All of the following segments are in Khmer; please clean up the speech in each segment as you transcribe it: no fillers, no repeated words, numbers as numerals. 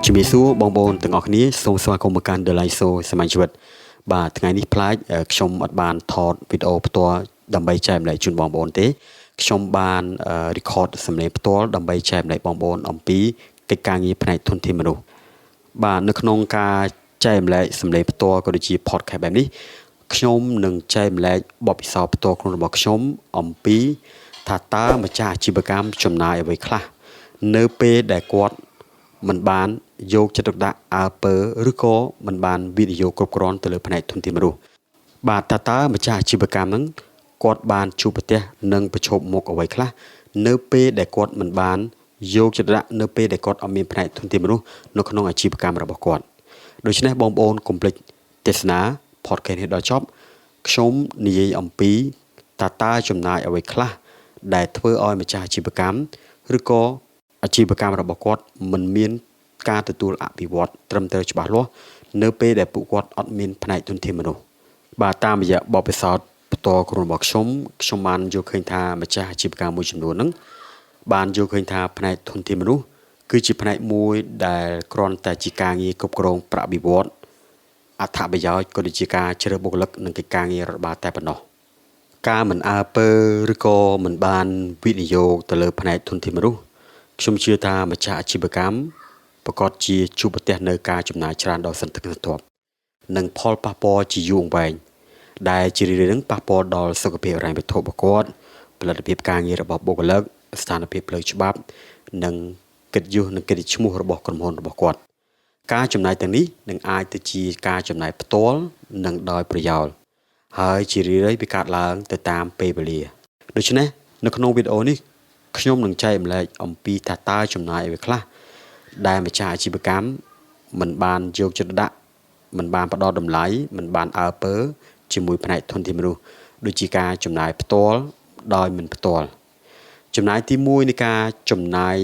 ជំរាបសួរបងប្អូនទាំងអស់គ្នាសូមស្វាគមន៍មកកាន់ The Live Show សម័យជីវិតបាទថ្ងៃនេះផ្លាច់ខ្ញុំអត់បានថតវីដេអូផ្ទាល់ដើម្បីចែកម្លែកជូនបងប្អូនទេខ្ញុំបាន record សំឡេងផ្ទាល់ដើម្បីចែកម្លែកបងប្អូនអំពីកិច្ចការងារផ្នែកធនធានមនុស្សបាទនៅក្នុងការចែកម្លែកសំឡេងផ្ទាល់ក៏ដូចជា podcast បែបនេះខ្ញុំនឹងចែកម្លែកបទពិសោធន៍ផ្ទាល់ខ្លួនរបស់ខ្ញុំអំពីថាតើម្ចាស់អាជីវកម្មចំណាយអ្វីខ្លះនៅពេលដែលគាត់មិនបានយកចិត្តទុកដាក់អើពើឬក៏មិនបានវិនិយោគគ្រប់គ្រាន់ទៅលើផ្នែកធនធានមនុស្សបាទតើម្ចាស់អាជីវកម្មហ្នឹងគាត់បានជួបប្រទះនឹងប្រឈមមុខអ្វីខ្លះនៅពេលដែលគាត់មិនបានយកចិត្តទុកដាក់នៅពេលដែលគាត់អត់មានផ្នែកធនធានមនុស្សនៅក្នុងអាជីវកម្មរបស់គាត់ដូច្នេះបងប្អូនកុំភ្លេចទេសនា podcast នេះដល់ចប់ខ្ញុំនិយាយអំពីតើចំណាយអ្វីខ្លះដែលធ្វើឲ្យម្ចាស់អាជីវកម្មឬក៏អាជីវកម្មរបស់គាត់មិនមានការទទួលអភិវឌ្ឍត្រឹមត្រូវច្បាស់លាស់នៅពេលដែលពួកគាត់អត់មានផ្នែកធនធានមនុស្សបាទតាមរយៈបទពិសោធន៍ផ្ទាល់ខ្លួនរបស់ខ្ញុំបានយល់ឃើញថាម្ចាស់អាជីវកម្មមួយចំនួនហ្នឹងបានយល់ឃើញថាផ្នែកធនធានមនុស្សគឺជាផ្នែកមួយដែលគ្រាន់តែជាការងារគ្រប់គ្រងប្រាក់បៀវត្សអត្ថប្រយោជន៍ក៏ដូចជាការជ្រើសបុគ្គលិកនិងកិច្ចការងាររដ្ឋបាលតែប៉ុណ្ណោះការមិនអើពើឬក៏មិនបានវិនិយោគទៅលើផ្នែកធនធានមនុស្សខ្ញុំជឿថាម្ចាស់អាជីវកម្មប្រកាសជាជួបប្រទះនៅការចំណាយច្រើនដល់សន្ធឹកសន្ធាប់និងផលប៉ះពាល់ជាយូរអង្វែងដែលជារឿយៗនឹងប៉ះពាល់ដល់សុខភាពហិរញ្ញវត្ថុរបស់គាត់ផលិតភាពការងាររបស់បុគ្គលិកស្ថានភាពផ្លូវច្បាប់និងកិត្តិយសនិងកិត្តិឈ្មោះរបស់ក្រុមហ៊ុនរបស់គាត់ការចំណាយទាំងនេះនឹងអាចទៅជាការចំណាយផ្ទាល់និងដោយប្រយោលហើយជារឿយៗវាកើតឡើងទៅតាមពេលវេលាដូច្នេះនៅក្នុងវីដេអូនេះខ្ញុំនឹងចែកម្លែកអំពីថាតើចំណាយអ្វីខ្លះដែលម្ចាស់អាជីវកម្មមិនបានយកចិត្តទុកដាក់មិនបានផ្ដល់តម្លៃមិនបានអើពើជាមួយផ្នែកធនធានមនុស្សដូចជាការចំណាយផ្ទាល់ដោយមិនផ្ទាល់ចំណាយទី1នៃការចំណាយ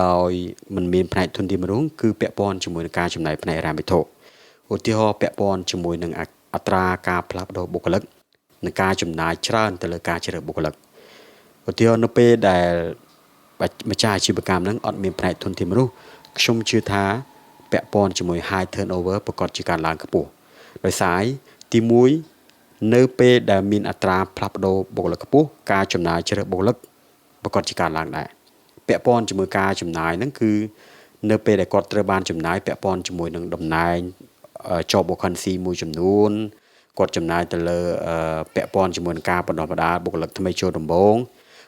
ដោយមិនមានផ្នែកធនធានមនុស្សគឺពាក់ព័ន្ធជាមួយនឹងការចំណាយផ្នែកហិរញ្ញវត្ថុឧទាហរណ៍ពាក់ព័ន្ធជាមួយនឹងអត្រាការផ្លាស់ប្ដូរបុគ្គលិកនិងការចំណាយច្រើនទៅលើការជ្រើសបុគ្គលិកឧទាហរណ៍នៅពេលដែលម្ចាស់អាជីវកម្មហ្នឹងអត់មានផ្នែកធនធានមនុស្សខ្ញុំជឿថាពាក់ព័ន្ធជាមួយ high turnover ប្រកាសជាការឡើងខ្ពស់ដោយសារទី1នៅពេលដែលមានអត្រាផ្លាស់ប្ដូរបុគ្គលិកខ្ពស់ការចំណាយជ្រើសបុគ្គលិកប្រកាសជាការឡើងដែរពាក់ព័ន្ធជាមួយការចំណាយហ្នឹងគឺនៅពេលដែលគាត់ត្រូវបានចំណាយពាក់ព័ន្ធជាមួយនឹងតំណែង job vacancy មួយចំនួនគាត់ចំណាយទៅលើពាក់ព័ន្ធជាមួយនឹងការបណ្ដុះបណ្ដាលបុគ្គលិកថ្មីចូលដំបូង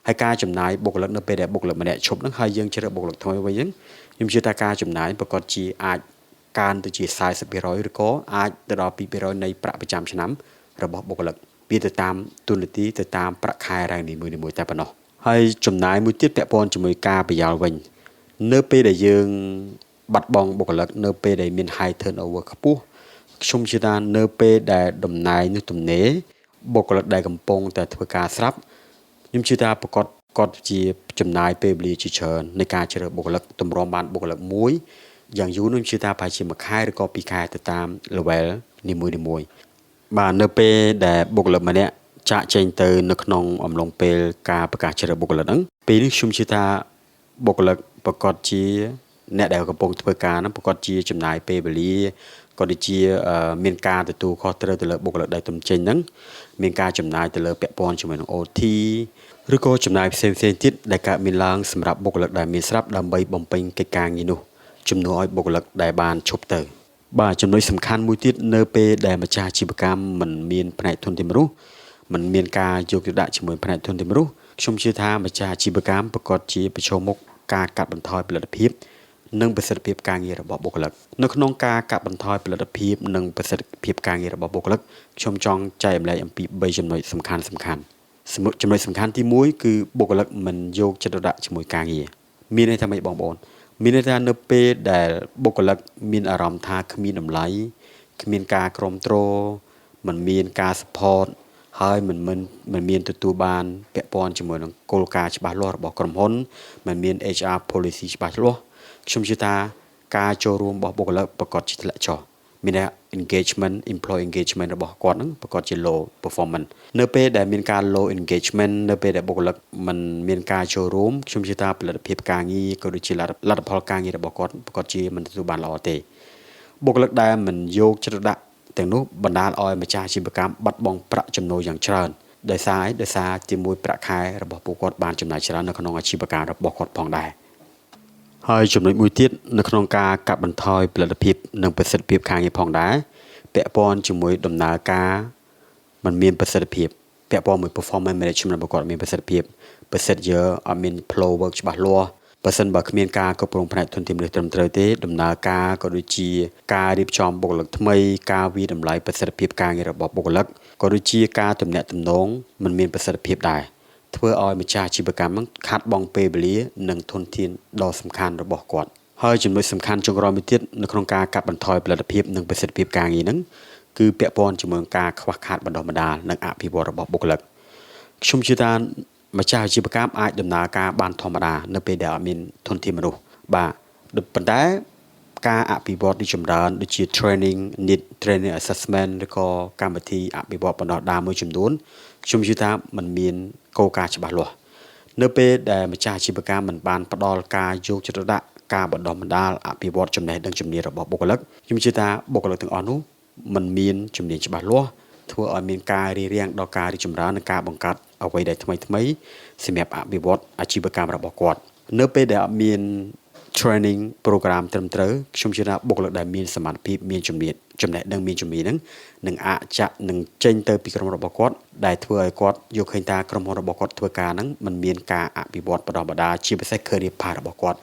ហើយការចំណាយបុគ្គលិកនៅពេលដែលបុគ្គលិកម្នាក់ឈប់ហ្នឹងហើយយើងជ្រើសបុគ្គលិកថ្មីវិញហ្នឹងខ្ញុំជឿថាការចំណាយប្រកាសជាអាចកើនទៅជា 40% ឬក៏អាចទៅដល់ 2% នៃប្រាក់ប្រចាំឆ្នាំរបស់បុគ្គលិកវាទៅតាមទូនាទីទៅតាមប្រាក់ខែរ៉ែងនីមួយៗតែប៉ុណ្ណោះហើយចំណាយមួយទៀតពាក់ព័ន្ធជាមួយការប្រយោលវិញនៅពេលដែលយើងបាត់បង់បុគ្គលិកនៅពេលដែលមាន high turnover ខ្ពស់ខ្ញុំជឿថានៅពេលដែលតំណែងនោះទំនេរបុគ្គលិកដែលកំពុងតែធ្វើការស្រាប់ខ្ញុំជឿថាប្រកាសគាត់ជាចំណាយពេលវេលាជាច្រើននៃការជ្រើសបុគ្គលិកទម្រាំបានបុគ្គលិកមួយយ៉ាងយូរខ្ញុំជឿថាប្រហែលជាមួយខែឬក៏2ខែទៅតាម level នីមួយៗបាទនៅពេលដែលបុគ្គលិកម្នាក់ចាក់ចេញទៅនៅក្នុងអំឡុងពេលការប្រកាសជ្រើសបុគ្គលិកហ្នឹងពេលនេះខ្ញុំជឿថាបុគ្គលិកប្រកាសជាអ្នកដែលកំពុងធ្វើការហ្នឹងប្រកាសជាចំណាយពេលវេលាក៏ដូចជាមានការទទួលខុសត្រូវទៅលើបុគ្គលិកដែលទំចេញហ្នឹងមានការចំណាយទៅលើពាក់ព័ន្ធជាមួយនឹង OT ឬក៏ចំណាយផ្សេងៗទៀតដែលកើតមានឡើងសម្រាប់បុគ្គលិកដែលមានស្រាប់ដើម្បីបំពេញកិច្ចការងារនោះជំនួសឲ្យបុគ្គលិកដែលបានឈប់ទៅបាទចំណុចសំខាន់មួយទៀតនៅពេលដែលម្ចាស់អាជីវកម្មមិនមានផ្នែកធនធានមនុស្សមិនមានការយកចិត្តទុកដាក់ជាមួយផ្នែកធនធានមនុស្សខ្ញុំជឿថាម្ចាស់អាជីវកម្មប្រកាសជាប្រឈមមុខការកាត់បន្ថយផលិតភាពនិងប្រសិទ្ធភាពការងាររបស់បុគ្គលិកនៅក្នុងការកាត់បន្ថយផលិតភាពនិងប្រសិទ្ធភាពការងាររបស់បុគ្គលិកខ្ញុំចង់ចែកម្លែកអំពី3ចំណុចសំខាន់ចំណុចសំខាន់ទី1គឺបុគ្គលិកមិនយកចិត្តទុកដាក់ជាមួយការងារមានន័យថាម៉េចបងប្អូនមានន័យថានៅពេលដែលបុគ្គលិកមានអារម្មណ៍ថាគ្មានតម្លៃគ្មានការគ្រប់គ្រងមិនមានការ support ហើយមិនមានទទួលបានពាក់ព័ន្ធជាមួយនឹងគោលការណ៍ច្បាស់លាស់របស់ក្រុមហ៊ុនមិនមាន HR policy ច្បាស់លាស់ខ្ញុំជឿថាការចូលរួមរបស់បុគ្គលិកប្រកាសជាធ្លាក់ចុះ មាន engagement employee engagement របស់គាត់ហ្នឹងប្រកបជា low performance នៅពេលដែលមានការ low engagement នៅពេលដែលបុគ្គលិកមិនមានការចូលរួមខ្ញុំជឿថាផលិតភាពការងារក៏ដូចជាលទ្ធផលការងាររបស់គាត់ប្រកបជាមិនទទួលបានល្អទេបុគ្គលិកដែលមិនយកចិត្តទុកដាក់ទាំងនោះបណ្ដាលឲ្យម្ចាស់អាជីវកម្មបាត់បង់ប្រាក់ចំណូលយ៉ាងច្រើនដោយសារជាមួយប្រាក់ខែរបស់ពួកគាត់បានចំណាយច្រើននៅក្នុងអាជីវកម្មរបស់គាត់ផងដែរហើយចំណុចមួយទៀតនៅក្នុងការកាត់បន្ថយផលិតភាពនិងប្រសិទ្ធភាពការងារផងដែរពាក់ព័ន្ធជាមួយដំណើរការมันមានប្រសិទ្ធភាពពាក់ព័ន្ធមួយ performance management របស់គាត់មានប្រសិទ្ធភាពប្រសិទ្ធយើអត់មាន flow work ច្បាស់លាស់បើសិនបើគ្មានការគ្រប់គ្រងផ្នែកធនធានមនុស្សត្រឹមត្រូវទេដំណើរការក៏ដូចជាការរៀបចំបុគ្គលិកថ្មីការវិតម្លៃប្រសិទ្ធភាពការងាររបស់បុគ្គលិកក៏ដូចជាការទំនាក់ទំនងមិនមានប្រសិទ្ធភាពដែរធ្វើឲ្យម្ចាស់អាជីវកម្មហ្នឹងខាត់បង់ពេលវេលានិងធនធានដ៏សំខាន់របស់គាត់ហើយចំណុចសំខាន់ចុងក្រោយមួយទៀតនៅក្នុងការកាត់បន្ថយផលិតភាពនិងប្រសិទ្ធភាពការងារហ្នឹងគឺពាក់ព័ន្ធជាមួយការខ្វះខាតបណ្ដុះបណ្ដាលនិងអភិវឌ្ឍរបស់បុគ្គលិកខ្ញុំជឿថាម្ចាស់អាជីវកម្មអាចដំណើរការបានធម្មតានៅពេលដែលអត់មានធនធានមនុស្សបាទប៉ុន្តែការអភិវឌ្ឍនេះចម្រើនដូចជា training assessment ឬក៏កម្មវិធីអភិវឌ្ឍបណ្ដុះបណ្ដាលមួយចំនួនខ្ញុំជឿថាมันមានគោលការណ៍ច្បាស់លាស់នៅពេលដែលម្ចាស់អាជីវកម្មមិនបានផ្ដល់ការយកចិត្តទុកដាក់ការបណ្ដុះបណ្ដាលអភិវឌ្ឍចំណេះដឹងជំនាញរបស់បុគ្គលិកខ្ញុំជឿថាបុគ្គលិកទាំងអស់នោះมันមានជំនាញច្បាស់លាស់ធ្វើឲ្យមានការរារាំងដល់ការរីកចម្រើននិងការបង្កើតអ្វីដែលថ្មីសម្រាប់អភិវឌ្ឍអាជីវកម្មរបស់គាត់នៅពេលដែលអត់មាន training program ត្រឹមត្រូវខ្ញុំជឿថាបុគ្គលិកដែលមានសមត្ថភាពមានចំណេះដឹងមានជំនាញហ្នឹងនឹងនឹងចេញទៅពីក្រុមរបស់គាត់ដែលធ្វើឲ្យគាត់យកឃើញថាក្រុមហ៊ុនរបស់គាត់ធ្វើការហ្នឹងมันមានការអភិវឌ្ឍបណ្ដុះបណ្ដាលជាពិសេស career path របស់គាត់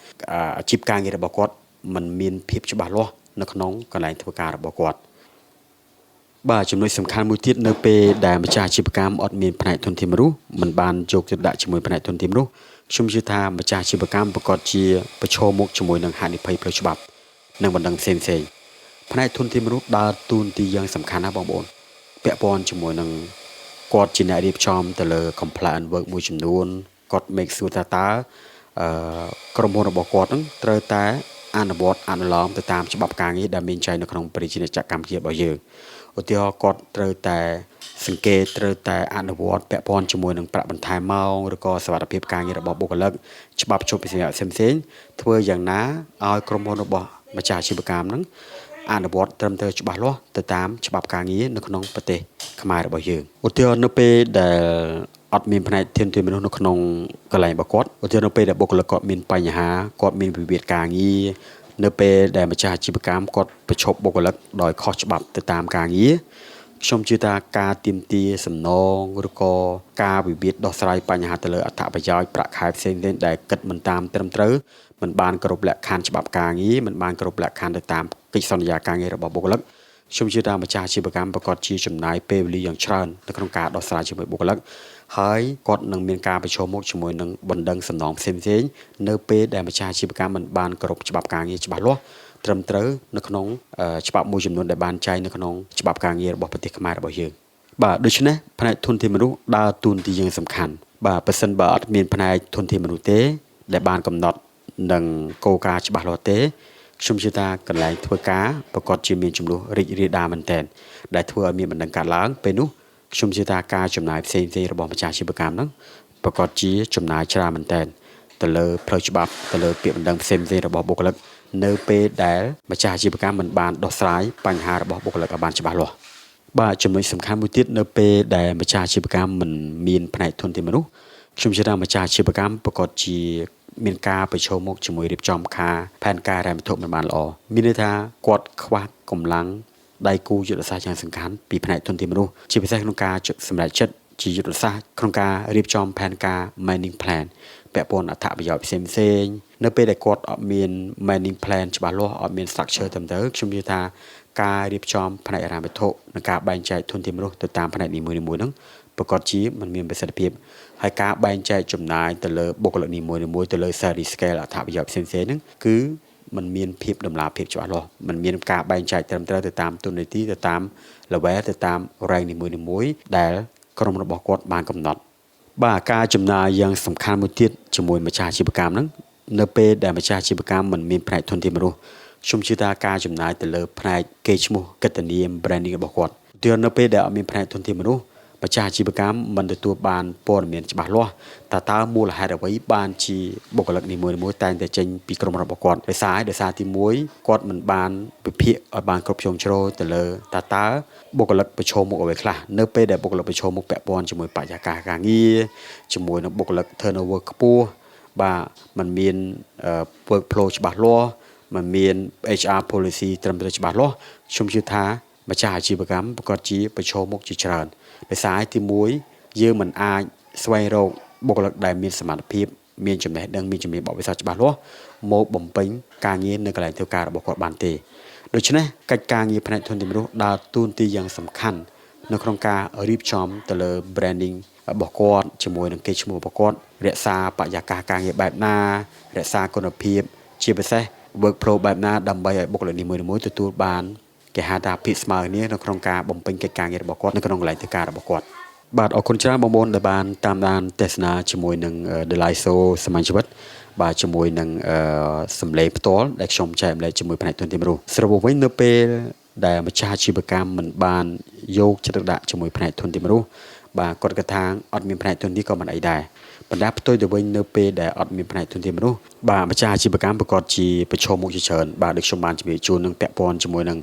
អាជីពការងាររបស់គាត់มันមានភាពច្បាស់លាស់នៅក្នុងកន្លែងធ្វើការរបស់គាត់បាទចំណុចសំខាន់មួយទៀតនៅពេលដែលម្ចាស់អាជីវកម្មអត់មានផ្នែកធនធានមនុស្សមិនបានយកចិត្តដាក់ជាមួយផ្នែកធនធានមនុស្សខ្ញុំជឿថាម្ចាស់អាជីវកម្មប្រកាសជាប្រឈមមុខជាមួយនឹងហានិភ័យផ្លូវច្បាប់និងបណ្ដឹងផ្សេងផ្នែកធនធានមនុស្សដើរតួនាទីយ៉ាងសំខាន់ណាស់បងប្អូនពាក់ព័ន្ធជាមួយនឹងគាត់ជាអ្នករៀបចំទៅលើ compliance work មួយចំនួនគាត់ make sure ថាតើក្រុមហ៊ុនរបស់គាត់នឹងត្រូវតែអនុវត្តអនុលោមទៅតាមច្បាប់ការងារដែលមានចែងនៅក្នុងប្រជាជាតិកម្ពុជារបស់យើងឧទាហរណ៍គាត់ត្រូវតែសង្កេតត្រូវតែអនុវត្តពាក់ព័ន្ធជាមួយនឹងប្រាក់បន្ថែមម៉ោងឬក៏សុវត្ថិភាពការងាររបស់បុគ្គលិកច្បាប់ជប់ផ្សេងធ្វើយ៉ាងណាឲ្យក្រុមហ៊ុនរបស់ម្ចាស់អាជីវកម្មហ្នឹងអនុវត្តត្រឹមត្រូវច្បាស់លាស់ទៅតាមច្បាប់ការងារនៅក្នុងប្រទេសខ្មែររបស់យើងឧទាហរណ៍នៅពេលដែលអត់មានផ្នែកធនធានមនុស្សនៅក្នុងកន្លែងរបស់គាត់ឧទាហរណ៍នៅពេលដែលបុគ្គលិកគាត់មានបញ្ហាគាត់មានវិវាទការងារនៅពេលដែលម្ចាស់អាជីវកម្មគាត់ប្រឈប់បុគ្គលិកដោយខុសច្បាប់ទៅតាមការងារខ្ញុំជឿថាការទាមទារសំណងឬក៏ការវិវាទដោះស្រាយបញ្ហាទៅលើអត្ថប្រយោជន៍ប្រាក់ខែផ្សេងៗដែលគិតមិនតាមត្រឹមត្រូវមិនបានគោរពលក្ខខណ្ឌច្បាប់ការងារមិនបានគោរពលក្ខខណ្ឌទៅតាមកិច្ចសន្យាការងាររបស់បុគ្គលិកខ្ញុំជឿថាម្ចាស់អាជីវកម្មប្រកាសជាចំណាយពេលវេលាយ៉ាងច្រើននៅក្នុងការដោះស្រាយជាមួយបុគ្គលិកហើយគាត់នឹងមានការប្រឈមមុខជាមួយនឹងបណ្ដឹងសំណងផ្សេងៗនៅពេលដែលម្ចាស់អាជីវកម្មមិនបានគោរពច្បាប់ការងារច្បាស់លាស់ត្រឹមត្រូវនៅក្នុងច្បាប់មួយចំនួនដែលបានចែងនៅក្នុងច្បាប់ការងាររបស់ប្រទេសខ្មែររបស់យើងបាទដូច្នេះផ្នែកធនធានមនុស្សដើរតួនាទីយ៉ាងសំខាន់បាទបើសិនបើអត់មានផ្នែកធនធានមនុស្សទេដែលបានកំណត់នឹងគោលការណ៍ច្បាស់លាស់ទេខ្ញុំជឿថាកន្លែងធ្វើការប្រកាសជាមានចំនួនរីករាលដាលមែនទែនដែលធ្វើឲ្យមានបណ្ដឹងកាត់ឡើងពេលនោះខ្ញុំជឿថាការចំណាយផ្សេងៗរបស់ម្ចាស់អាជីវកម្មហ្នឹងប្រកាសជាចំណាយច្រើនមែនទែនទៅលើផ្លូវច្បាប់ទៅលើពាក្យបណ្ដឹងផ្សេងៗរបស់បុគ្គលិកនៅពេលដែលម្ចាស់អាជីវកម្មមិនបានដោះស្រាយបញ្ហារបស់បុគ្គលិកឲ្យបានច្បាស់លាស់បាទចំណុចសំខាន់មួយទៀតនៅពេលដែលម្ចាស់អាជីវកម្មមិនមានផ្នែកធនធានមនុស្សខ្ញុំជឿថាម្ចាស់អាជីវកម្មប្រកាសជាមានការប្រឈមមុខជាមួយរៀបចំផែនការរ៉ែវត្ថុមិនបានល្អមានន័យថាគាត់ខ្វះកម្លាំងដៃគូយុទ្ធសាស្ត្រយ៉ាងសំខាន់ពីផ្នែកធនធានមនុស្សជាពិសេសក្នុងការសម្រេចចិត្តជាយុទ្ធសាស្ត្រក្នុងការរៀបចំផែនការ managing plan ពាក់ព័ន្ធអត្ថប្រយោជន៍ផ្សេងៗនៅពេលដែលគាត់អត់មាន managing plan ច្បាស់លាស់អត់មាន structure ត្រឹមត្រូវខ្ញុំនិយាយថាការរៀបចំផ្នែកហិរញ្ញវត្ថុនិងការបែងចែកធនធានមនុស្សទៅតាមផ្នែកនីមួយៗហ្នឹងប្រកាសជាមិនមានប្រសិទ្ធភាពហើយការបែងចែកចំណាយទៅលើបុគ្គលិកនីមួយៗទៅលើ salary scale អត្ថប្រយោជន៍ផ្សេងៗហ្នឹងគឺมันមានភាពដំណាលភាពច្បាស់លាស់มันមានការបែងចែកត្រឹមត្រូវទៅតាមទូនាទីទៅតាម level ទៅតាម rank នីមួយៗដែលក្រុមរបស់គាត់បានកំណត់បាទការចំណាយយ៉ាងសំខាន់មួយទៀតជាមួយម្ចាស់អាជីវកម្មហ្នឹងនៅពេលដែលម្ចាស់អាជីវកម្មមិនមានផ្នែកធនធានមនុស្ស ខ្ញុំជឿថាការចំណាយទៅលើផ្នែកកេរ្តិ៍ឈ្មោះកិត្តិនាម branding របស់គាត់ទើបនៅពេលដែលអត់មានផ្នែកធនធានមនុស្សម្ចាស់អាជីវកម្មមិនទទួលបានព័ត៌មានច្បាស់លាស់តើមូលហេតុអ្វីបានជាបុគ្គលិកនីមួយៗតែងតែចេញពីក្រុមហ៊ុនរបស់គាត់ដោយសារទី1គាត់មិនបានវិភាគឲ្យបានគ្រប់ជ្រុងជ្រោយទៅលើតើបុគ្គលិកប្រឈមមុខអ្វីខ្លះនៅពេលដែលបុគ្គលិកប្រឈមមុខពាក់ព័ន្ធជាមួយបរិយាកាសការងារជាមួយនឹងបុគ្គលិក turnover ខ្ពស់បាទมันមាន work flow ច្បាស់លាស់มันមាន HR policy ត្រឹមត្រូវច្បាស់លាស់ខ្ញុំជឿថាម្ចាស់អាជីវកម្មប្រកាសជាប្រឈមមុខជាច្រើនដោយសារទី1យើងមិនអាចស្វែងរកបុគ្គលិកដែលមានសមត្ថភាពមានចំណេះដឹងមានជំនាញបរិបទច្បាស់លាស់មកបំពេញការងារនៅកន្លែងធ្វើការរបស់គាត់បានទេដូច្នេះកិច្ចការងារផ្នែកធនធានមនុស្សដើរតួនាទីយ៉ាងសំខាន់នៅក្នុងការរៀបចំទៅលើ branding របស់គាត់ជាមួយនឹងកេរ្តិ៍ឈ្មោះរបស់គាត់រក្សាបរិយាកាសការងារបែបណារក្សាគុណភាពជាពិសេស work flow បែបណាដើម្បីឲ្យបុគ្គលិកនីមួយៗទទួលបានគេហៅថាភាពស្មើគ្នានៅក្នុងការបំពេញកិច្ចការងាររបស់គាត់នៅក្នុងកន្លែងធ្វើការរបស់គាត់បាទអរគុណច្រើនបងប្អូនដែលបានតាមដានទស្សនាជាមួយនឹង Deliso សមាជិកបាទជាមួយនឹងសម្លេងផ្ទាល់ដែលខ្ញុំចែកម្លែកជាមួយផ្នែកទុនធានមនុស្សសរុបវិញនៅពេលដែលម្ចាស់អាជីវកម្មមិនបានយកចិត្តទុកដាក់ជាមួយផ្នែកទុនធានមនុស្សបាទគាត់គិតថាអត់មានផ្នែកទុនធានក៏មិនអីដែរប៉ុន្តែផ្ទុយទៅវិញនៅពេលដែលអត់មានផ្នែកទុនធានមនុស្សបាទម្ចាស់អាជីវកម្មប្រកបជាប្រឈមមុខជាច្រើនបាទដូចខ្ញុំបានជម្រាបជូននឹងពាក់ព័ន្ធជាមួយនឹង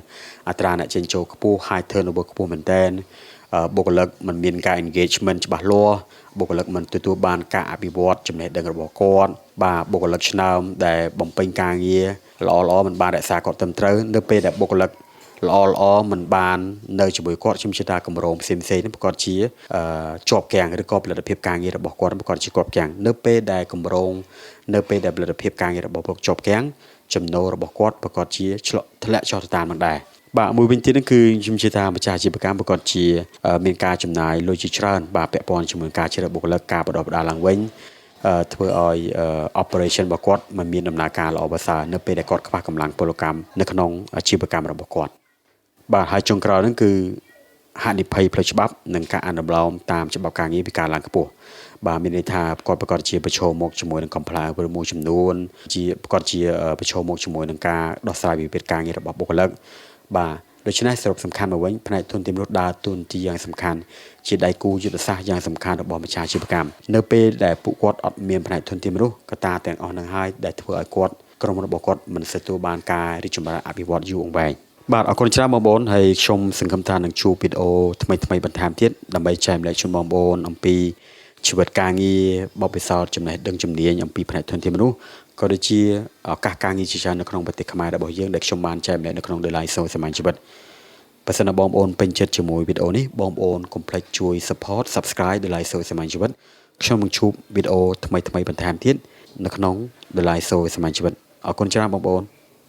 អត្រាអ្នកចេញចូលខ្ពស់ high turnover ខ្ពស់មែនតើបុគ្គលិកមិនមានការ engagement ច្បាស់លាស់បុគ្គលិកមិនទទួលបានការអភិវឌ្ឍចំណេះដឹងរបស់គាត់បាទបុគ្គលិកឆ្នើមដែលបំពេញការងារល្អមិនបានរក្សាគាត់ត្រឹមត្រូវនៅពេលដែលបុគ្គលិកល្អមិនបាននៅជាមួយគាត់ខ្ញុំជឿថាគម្រោងផ្សេងនេះប្រកាសជាជាប់គាំងឬក៏ផលិតភាពការងាររបស់គាត់ប្រកាសជាជាប់គាំងនៅពេលដែលគម្រោងនៅពេលដែលផលិតភាពការងាររបស់គាត់ជាប់គាំងចំណូលរបស់គាត់ប្រកាសជាធ្លាក់ចុះទៅតាមនឹងដែរបាទមួយវិញទៀតហ្នឹងគឺខ្ញុំជឿថាម្ចាស់អាជីវកម្មប្រកាសជាមានការចំណាយលុយជាច្រើនបាទពាក់ព័ន្ធជាមួយការជ្រើសបុគ្គលិកការបណ្ដុះបណ្ដាលឡើងវិញធ្វើឲ្យ operation របស់គាត់មិនមានដំណើរការល្អប្រសើរនៅពេលដែលគាត់ខ្វះកម្លាំងពលកម្មនៅក្នុងអាជីវកម្មរបស់គាត់បាទហើយចុងក្រោយហ្នឹងគឺហានិភ័យផ្លូវច្បាប់និងការអនុលោមតាមច្បាប់ការងារពីការឡើងខ្ពស់បាទមានន័យថាគាត់ប្រកាសជាប្រឈមមុខជាមួយនឹង compliance មួយចំនួនជាប្រកាសជាប្រឈមមុខជាមួយនឹងការដោះស្រាយវិវាទការងាររបស់បុគ្គលិកបាទដូច្នេះសរុបសំខាន់មកវិញផ្នែកទុនធានមនុស្សដើរតួនាទីយ៉ាងសំខាន់ជាដៃគូយុទ្ធសាស្ត្រយ៉ាងសំខាន់របស់ម្ចាស់អាជីវកម្មនៅពេលដែលពួកគាត់អត់មានផ្នែកទុនធានមនុស្សកត្តាទាំងអស់ហ្នឹងហើយដែលធ្វើឲ្យគាត់ក្រុមរបស់គាត់មិនទទួលបានការរីកចម្រើនអភិវឌ្ឍយូរអង្វែងបាទអរគុណច្រើនបងប្អូនហើយខ្ញុំសង្ឃឹមថានឹងជួបវីដេអូថ្មីបន្ថែមទៀតដើម្បីចែកម្លែកជូនបងប្អូនអំពីជីវិតការងារបទពិសោធន៍ចំណេះដឹងជំនាញអំពីផ្នែកធនធានមនុស្សក៏ដូចជាឱកាសការងារជាច្រើននៅក្នុងប្រទេសខ្មែររបស់យើងដែលខ្ញុំបានចែកម្លែកនៅក្នុង Deliso សមាជិកបើសិនណាបងប្អូនពេញចិត្តជាមួយវីដេអូនេះបងប្អូនកុំភ្លេចជួយ support subscribe Deliso សមាជិកខ្ញុំនឹងជួបវីដេអូថ្មីបន្ថែមទៀតនៅក្នុង Deliso សមាជិកអរគុណច្រើនបងប្អូន